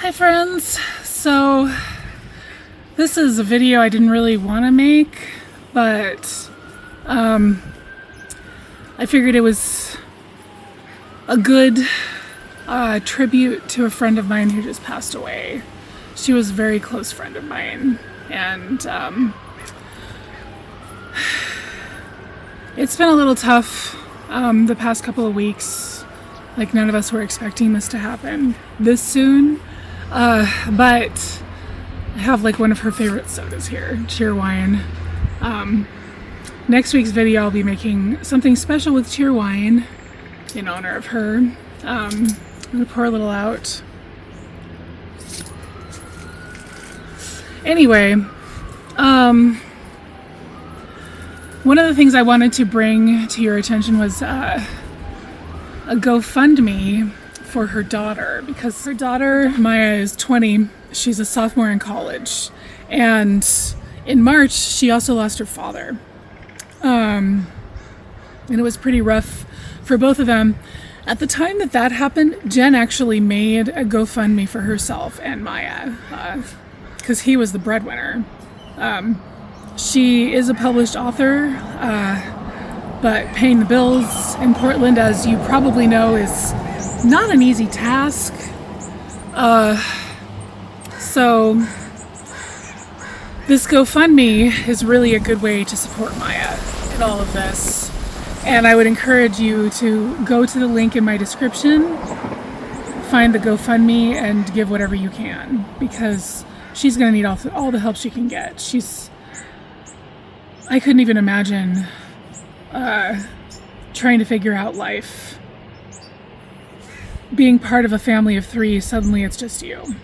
Hi friends, so this is a video I didn't really want to make, but I figured it was a good tribute to a friend of mine who just passed away. She was a very close friend of mine, and it's been a little tough the past couple of weeks. Like, none of us were expecting this to happen this soon. But I have like one of her favorite sodas here, Cheerwine. Next week's video I'll be making something special with Cheerwine in honor of her. I'm gonna pour a little out. Anyway, one of the things I wanted to bring to your attention was a GoFundMe for her daughter, because her daughter Maya is 20. She's a sophomore in college, and in March she also lost her father, and it was pretty rough for both of them. At the time that happened, Jen actually made a GoFundMe for herself and Maya, because he was the breadwinner. She is a published author, but paying the bills in Portland, as you probably know, is not an easy task. So this GoFundMe is really a good way to support Maya in all of this. And I would encourage you to go to the link in my description, find the GoFundMe, and give whatever you can, because she's going to need all the help she can get. I couldn't even imagine trying to figure out life. Being part of a family of 3, suddenly it's just you.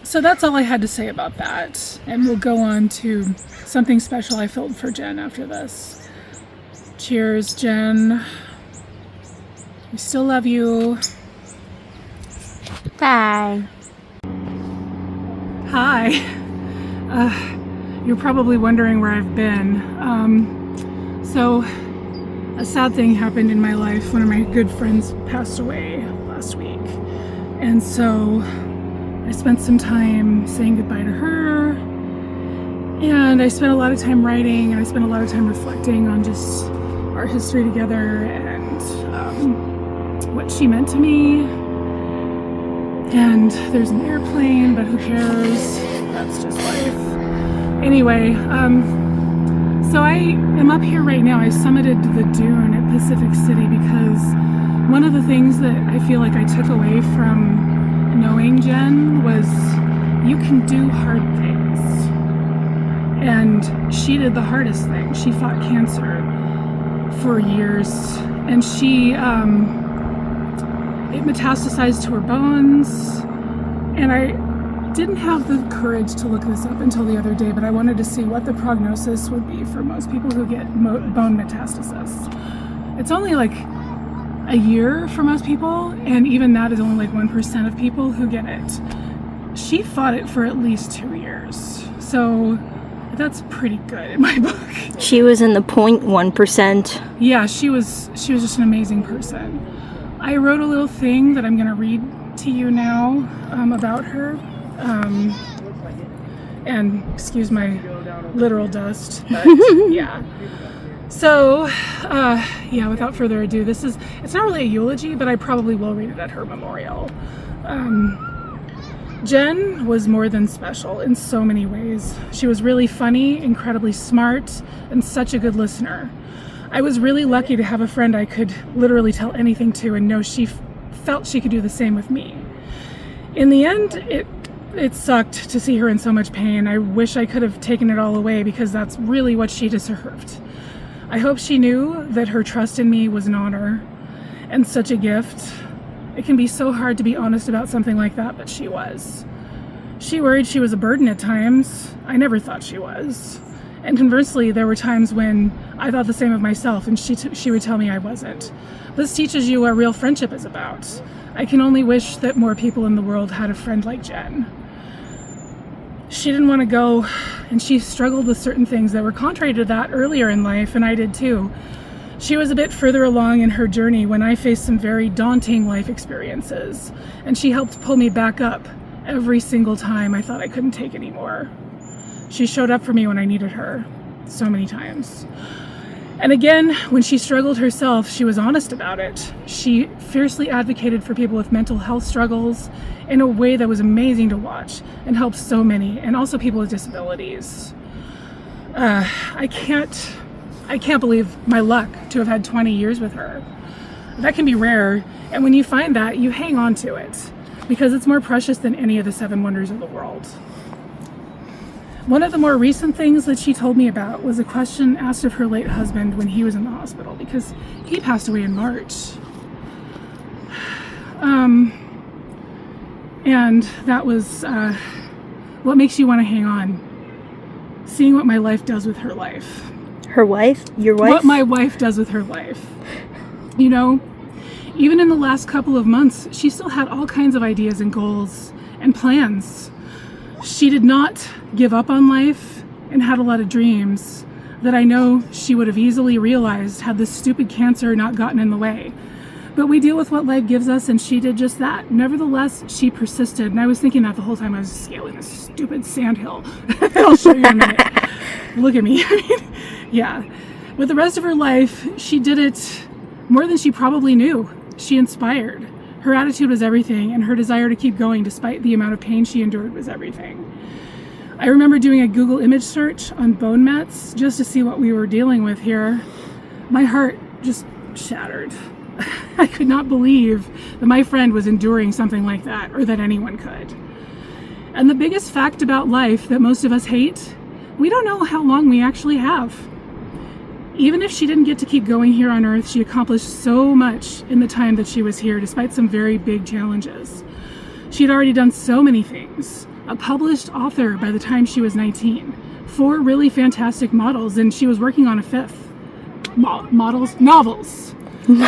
So that's all I had to say about that. And we'll go on to something special I filmed for Jen after this. Cheers, Jen. We still love you. Bye. Hi. You're probably wondering where I've been. So a sad thing happened in my life. One of my good friends passed away last week. And so I spent some time saying goodbye to her. And I spent a lot of time writing, and I spent a lot of time reflecting on just our history together and what she meant to me. And there's an airplane, but who cares? That's just life. Anyway, so I am up here right now. I summited the dune at Pacific City because one of the things that I feel like I took away from knowing Jen was you can do hard things. And she did the hardest thing. She fought cancer for years, and it metastasized to her bones, and I didn't have the courage to look this up until the other day, but I wanted to see what the prognosis would be for most people who get bone metastasis. It's only like a year for most people, and even that is only like 1% of people who get it. She fought it for at least 2 years, so that's pretty good in my book. She was in the 0.1%. Yeah, she was just an amazing person. I wrote a little thing that I'm going to read to you now about her. And excuse my literal dust, but yeah. So, without further ado, it's not really a eulogy, but I probably will read it at her memorial. Jen was more than special in so many ways. She was really funny, incredibly smart, and such a good listener. I was really lucky to have a friend I could literally tell anything to and know she felt she could do the same with me. In the end, it sucked to see her in so much pain. I wish I could have taken it all away, because that's really what she deserved. I hope she knew that her trust in me was an honor and such a gift. It can be so hard to be honest about something like that, but she was. She worried she was a burden at times. I never thought she was. And conversely, there were times when I thought the same of myself, and she would tell me I wasn't. This teaches you what real friendship is about. I can only wish that more people in the world had a friend like Jen. She didn't want to go, and she struggled with certain things that were contrary to that earlier in life, and I did too. She was a bit further along in her journey when I faced some very daunting life experiences, and she helped pull me back up every single time I thought I couldn't take anymore. She showed up for me when I needed her so many times. And again, when she struggled herself, she was honest about it. She fiercely advocated for people with mental health struggles in a way that was amazing to watch and helped so many, and also people with disabilities. I can't believe my luck to have had 20 years with her. That can be rare, and when you find that, you hang on to it because it's more precious than any of the 7 wonders of the world. One of the more recent things that she told me about was a question asked of her late husband when he was in the hospital, because he passed away in March. And that was what makes you want to hang on. Seeing what my life does with her life. Her wife? Your wife? What my wife does with her life. You know, even in the last couple of months, she still had all kinds of ideas and goals and plans. She did not give up on life and had a lot of dreams that I know she would have easily realized had this stupid cancer not gotten in the way. But we deal with what life gives us, and she did just that. Nevertheless, she persisted, and I was thinking that the whole time I was scaling this stupid sandhill. I'll show you in a minute. Look at me. I mean, yeah. With the rest of her life, she did it more than she probably knew. She inspired. Her attitude was everything, and her desire to keep going despite the amount of pain she endured was everything. I remember doing a Google image search on bone mets just to see what we were dealing with here. My heart just shattered. I could not believe that my friend was enduring something like that, or that anyone could. And the biggest fact about life that most of us hate, we don't know how long we actually have. Even if she didn't get to keep going here on Earth, she accomplished so much in the time that she was here, despite some very big challenges. She had already done so many things. A published author by the time she was 19. 4 really fantastic models, and she was working on a 5th. Novels.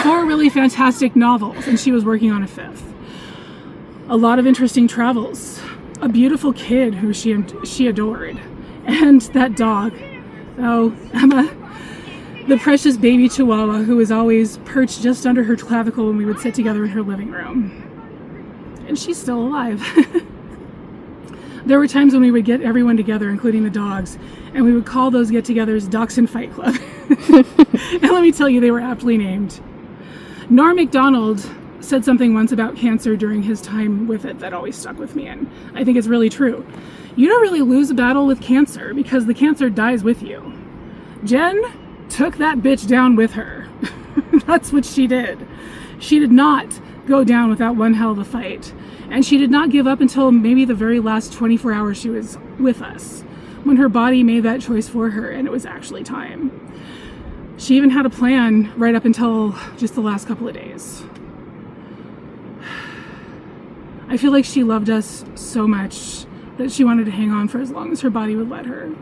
4 really fantastic novels, and she was working on a 5th. A lot of interesting travels. A beautiful kid who she adored. And that dog. Oh, Emma. The precious baby chihuahua who was always perched just under her clavicle when we would sit together in her living room. And she's still alive. There were times when we would get everyone together, including the dogs, and we would call those get-togethers Dachshund Fight Club. And let me tell you, they were aptly named. Norm MacDonald said something once about cancer during his time with it that always stuck with me, and I think it's really true. You don't really lose a battle with cancer because the cancer dies with you. Jenn took that bitch down with her. That's what she did. She did not go down without one hell of a fight. And she did not give up until maybe the very last 24 hours she was with us, when her body made that choice for her and it was actually time. She even had a plan right up until just the last couple of days. I feel like she loved us so much that she wanted to hang on for as long as her body would let her.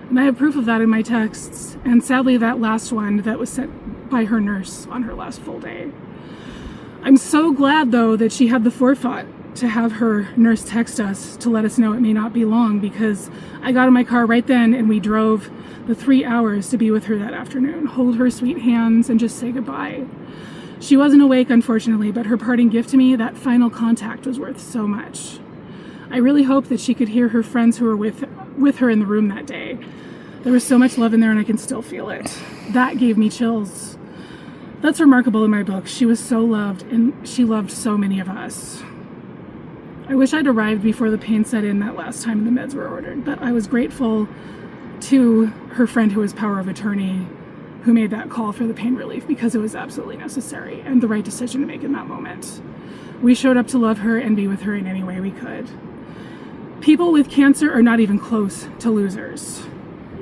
And I have proof of that in my texts, and sadly that last one that was sent by her nurse on her last full day. I'm so glad, though, that she had the forethought to have her nurse text us to let us know it may not be long, because I got in my car right then and we drove the 3 hours to be with her that afternoon, hold her sweet hands, and just say goodbye. She wasn't awake, unfortunately, but her parting gift to me, that final contact, was worth so much. I really hope that she could hear her friends who were with her in the room that day. There was so much love in there, and I can still feel it. That gave me chills. That's remarkable in my book. She was so loved, and she loved so many of us. I wish I'd arrived before the pain set in that last time the meds were ordered, but I was grateful to her friend who was power of attorney, who made that call for the pain relief, because it was absolutely necessary and the right decision to make in that moment. We showed up to love her and be with her in any way we could. People with cancer are not even close to losers.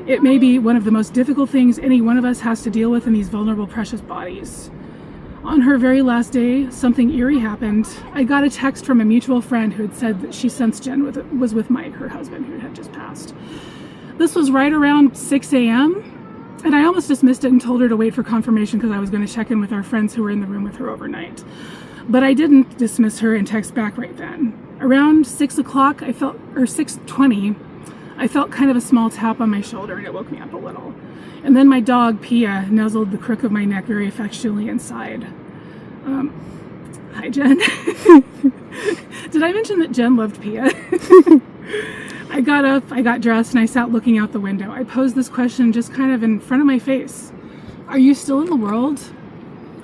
It may be one of the most difficult things any one of us has to deal with in these vulnerable, precious bodies. On her very last day, something eerie happened. I got a text from a mutual friend who had said that she sensed Jenn was with Mike, her husband, who had just passed. This was right around 6 a.m., and I almost dismissed it and told her to wait for confirmation because I was going to check in with our friends who were in the room with her overnight. But I didn't dismiss her and text back right then. Around 6 o'clock, or 6:20, I felt kind of a small tap on my shoulder, and it woke me up a little. And then my dog, Pia, nuzzled the crook of my neck very affectionately inside. Hi, Jenn. Did I mention that Jen loved Pia? I got up, I got dressed, and I sat looking out the window. I posed this question just kind of in front of my face. Are you still in the world?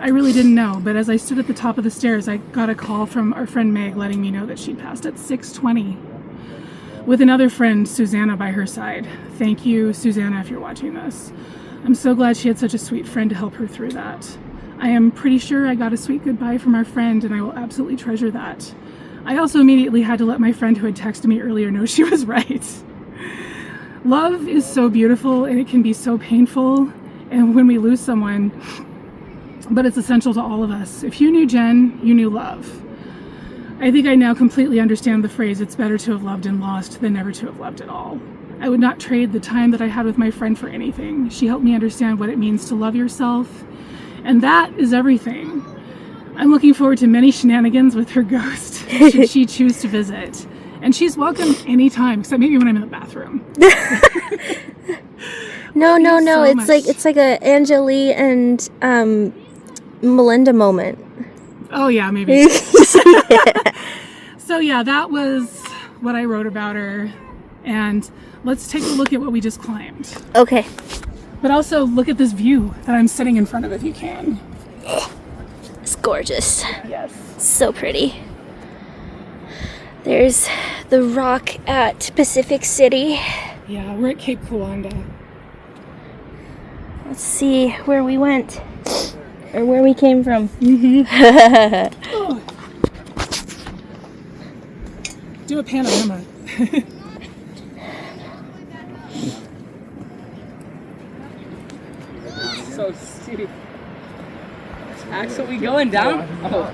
I really didn't know, but as I stood at the top of the stairs, I got a call from our friend Meg letting me know that she'd passed at 6:20 with another friend, Susanna, by her side. Thank you, Susanna, if you're watching this. I'm so glad she had such a sweet friend to help her through that. I am pretty sure I got a sweet goodbye from our friend, and I will absolutely treasure that. I also immediately had to let my friend who had texted me earlier know she was right. Love is so beautiful, and it can be so painful, and when we lose someone, but it's essential to all of us. If you knew Jen, you knew love. I think I now completely understand the phrase, it's better to have loved and lost than never to have loved at all. I would not trade the time that I had with my friend for anything. She helped me understand what it means to love yourself, and that is everything. I'm looking forward to many shenanigans with her ghost, should she choose to visit. And she's welcome anytime, except maybe when I'm in the bathroom. No. So It's like a Angeli and Melinda moment. Oh yeah, maybe. So yeah, that was what I wrote about her. And let's take a look at what we just climbed. Okay. But also look at this view that I'm sitting in front of if you can. It's gorgeous. Yes. So pretty. There's the rock at Pacific City. Yeah, we're at Cape Kiwanda. Let's see where we went. Or where we came from. Oh. Do a panorama. So steep. Actually going down? Oh.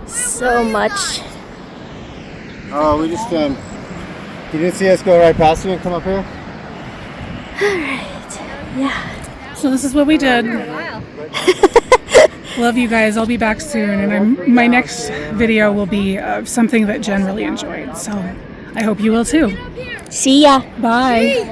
So much. Oh, we just you didn't see us go right past you and come up here? Alright. Yeah. So this is what we did. Love you guys. I'll be back soon, and my next video will be something that Jen really enjoyed. So I hope you will too. See ya. Bye.